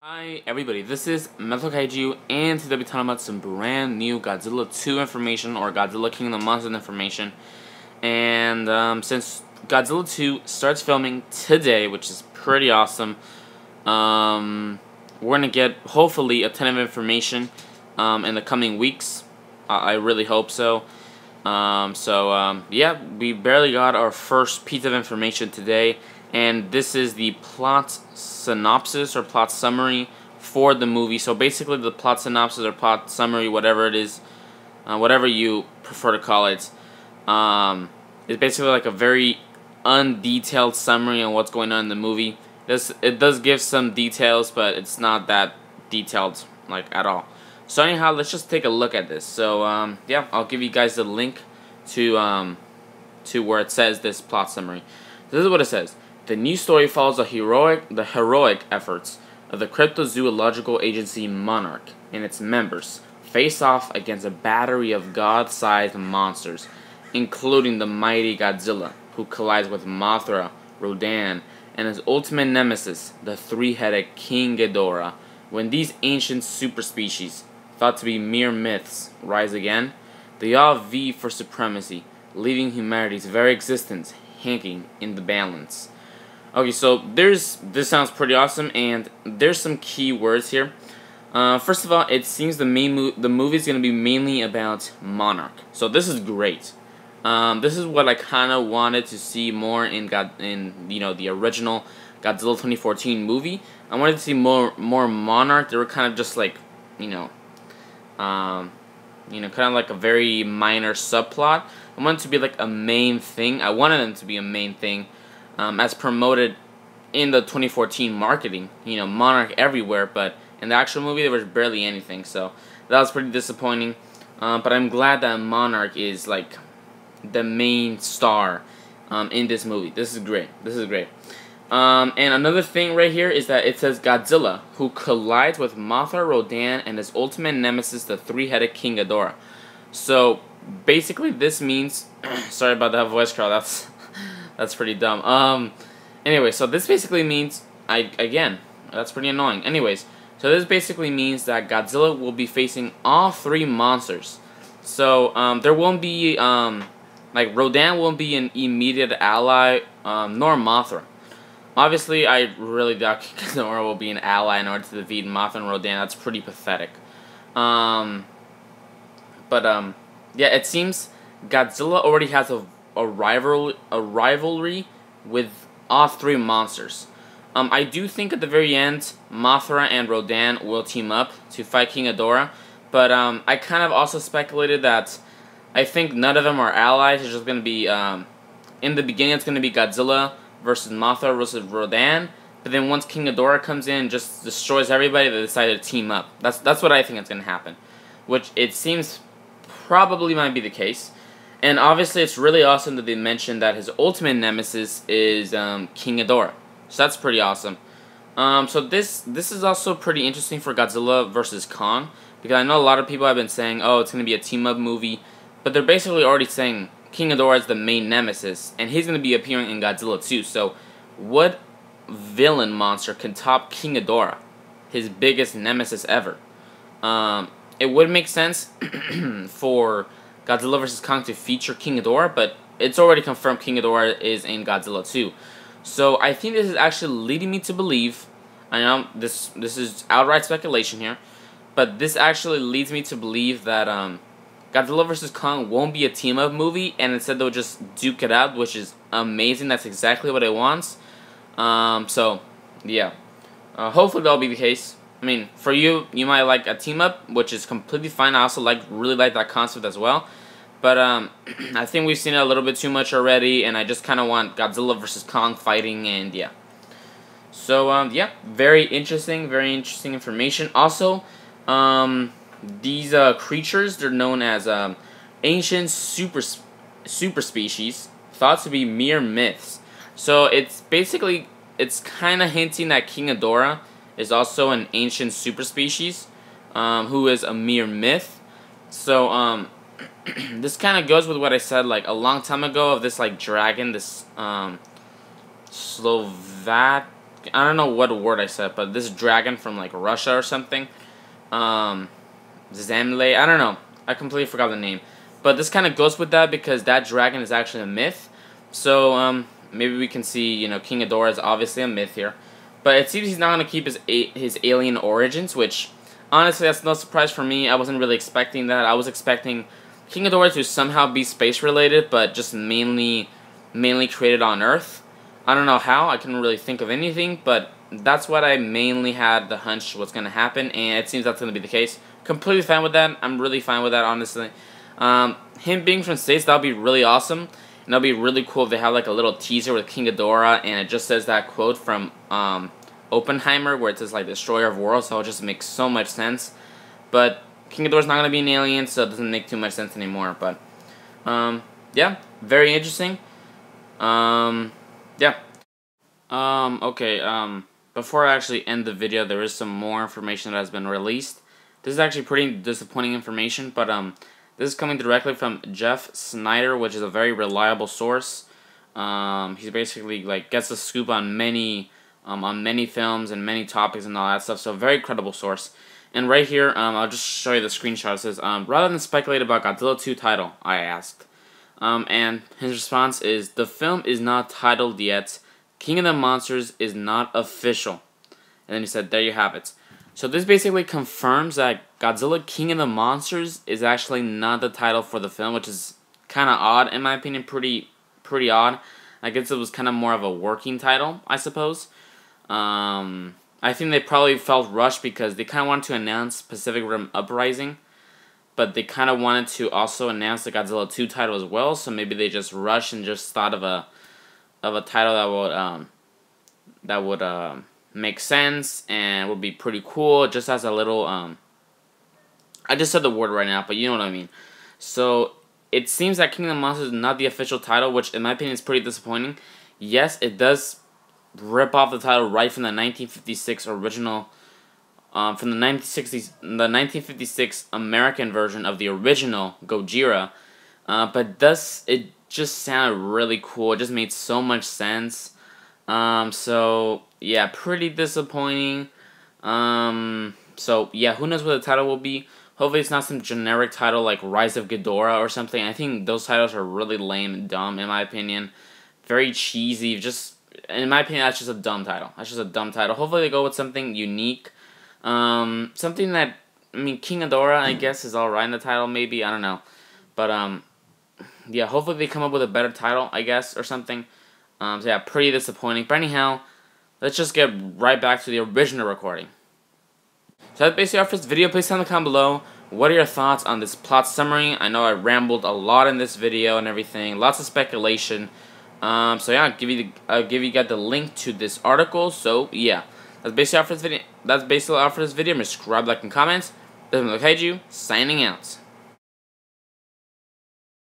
Hi everybody, this is Metal Kaiju, and today we'll be talking about some brand new Godzilla 2 information, or Godzilla King of the Monsters information. And since Godzilla 2 starts filming today, which is pretty awesome, we're gonna get hopefully a ton of information in the coming weeks. I really hope so. Yeah, we barely got our first piece of information today, and this is the plot synopsis or plot summary for the movie. So basically, the plot synopsis or plot summary, whatever it is, whatever you prefer to call it, is basically like a very undetailed summary on what's going on in the movie. It does give some details, but it's not that detailed, like, at all. So anyhow, let's just take a look at this. So yeah, I'll give you guys the link to where it says this plot summary. This is what it says. The new story follows the heroic efforts of the cryptozoological agency Monarch and its members face off against a battery of god-sized monsters, including the mighty Godzilla, who collides with Mothra, Rodan, and his ultimate nemesis, the three-headed King Ghidorah. When these ancient superspecies, thought to be mere myths, rise again, they all vie for supremacy, leaving humanity's very existence hanging in the balance. Okay, so this sounds pretty awesome, and there's some key words here. First of all, it seems the movie is going to be mainly about Monarch, so this is great. This is what I kind of wanted to see more in the original Godzilla 2014 movie. I wanted to see more Monarch. They were kind of just like, kind of like a very minor subplot. I wanted it to be like a main thing. I wanted them to be a main thing, as promoted in the 2014 marketing. Monarch everywhere, but in the actual movie there was barely anything. So that was pretty disappointing. But I'm glad that Monarch is like the main star in this movie. This is great. This is great. And another thing right here is that it says Godzilla, who collides with Mothra, Rodan, and his ultimate nemesis, the three-headed King Ghidorah. So basically, this means sorry about that voice crowd. That's pretty dumb. Anyway, so this basically means again, that's pretty annoying. Anyways, so this basically means that Godzilla will be facing all three monsters. So there won't be like Rodan won't be an immediate ally, nor Mothra. Obviously, I really doubt Ghidorah will be an ally in order to defeat Mothra and Rodan. That's pretty pathetic. Yeah, it seems Godzilla already has a rivalry with all three monsters. I do think at the very end, Mothra and Rodan will team up to fight King Ghidorah, but I kind of also speculated that I think none of them are allies. It's just going to be, in the beginning it's going to be Godzilla versus Mothra versus Rodan, but then once King Ghidorah comes in and just destroys everybody, they decide to team up. That's what I think is going to happen, which it seems probably might be the case. And obviously it's really awesome that they mentioned that his ultimate nemesis is King Ghidorah. So that's pretty awesome. So this is also pretty interesting for Godzilla versus Kong, because I know a lot of people have been saying, oh, it's going to be a team-up movie, but they're basically already saying King Ghidorah is the main nemesis, and he's going to be appearing in Godzilla 2. So what villain monster can top King Ghidorah, his biggest nemesis ever? It would make sense for Godzilla vs. Kong to feature King Ghidorah, but it's already confirmed King Ghidorah is in Godzilla 2. So I think this is actually leading me to believe, I know this is outright speculation here, but this actually leads me to believe that Godzilla vs. Kong won't be a team-up movie, and instead they'll just duke it out, which is amazing. That's exactly what it wants. So yeah, hopefully that'll be the case. I mean, for you, you might like a team-up, which is completely fine. I also really like that concept as well. But I think we've seen it a little bit too much already, and I just kind of want Godzilla vs. Kong fighting, and yeah. So yeah, very interesting information. Also, these creatures, they're known as ancient super species, thought to be mere myths. So it's basically, it's kind of hinting that King Ghidorah is also an ancient super species, who is a mere myth. So this kind of goes with what I said like a long time ago of this like dragon, this I don't know what word I said, but this dragon from like Russia or something. Zemle, I don't know. I completely forgot the name. But this kind of goes with that because that dragon is actually a myth. So maybe we can see, you know, King Ghidorah is obviously a myth here. But it seems he's not going to keep his alien origins, which honestly that's no surprise for me. I wasn't really expecting that. I was expecting King Ghidorah to somehow be space related, but just mainly created on Earth. I don't know how. I couldn't really think of anything, but that's what I mainly had the hunch was going to happen, and it seems that's going to be the case. Completely fine with that. I'm really fine with that, honestly. Him being from States, that would be really awesome. And that would be really cool if they have like a little teaser with King Ghidorah, and it just says that quote from Oppenheimer, where it says like Destroyer of Worlds, so it just makes so much sense. But King Ghidorah's not going to be an alien, so it doesn't make too much sense anymore. But, yeah, very interesting. Yeah. Okay, before I actually end the video, there is some more information that has been released. This is actually pretty disappointing information, but, this is coming directly from Jeff Snyder, which is a very reliable source. He's basically, like, gets the scoop on many films and many topics and all that stuff, so a very credible source. And right here, I'll just show you the screenshot. It says, rather than speculate about Godzilla 2 title, I asked. And his response is, the film is not titled yet. King of the Monsters is not official. And then he said, there you have it. So this basically confirms that Godzilla King of the Monsters is actually not the title for the film, which is kind of odd, in my opinion, pretty odd. I guess it was kind of more of a working title, I suppose. I think they probably felt rushed because they kind of wanted to announce Pacific Rim Uprising, but they kind of wanted to also announce the Godzilla 2 title as well, so maybe they just rushed and just thought of a title that would make sense and would be pretty cool, just as a little I just said the word right now, but you know what I mean. So it seems that King of the Monsters is not the official title, which in my opinion is pretty disappointing. Yes, it does rip off the title right from the 1956 original, from the 1956 American version of the original Gojira, but it just sounded really cool. It just made so much sense. So yeah, pretty disappointing. So yeah, who knows what the title will be. Hopefully it's not some generic title like Rise of Ghidorah or something. I think those titles are really lame and dumb in my opinion. Very cheesy, just in my opinion, that's just a dumb title. That's just a dumb title. Hopefully they go with something unique. Something that, I mean, King Ghidorah, I guess, is alright in the title, maybe. I don't know. But, yeah, hopefully they come up with a better title, I guess, or something. So, yeah, pretty disappointing. But anyhow, let's just get right back to the original recording. So that's basically our first video. Please tell me down below, what are your thoughts on this plot summary? I know I rambled a lot in this video and everything. Lots of speculation. So yeah, I'll give you guys the link to this article. So yeah, that's basically all for this video. I'm gonna subscribe, like, and comment. This is Kaiju, signing out.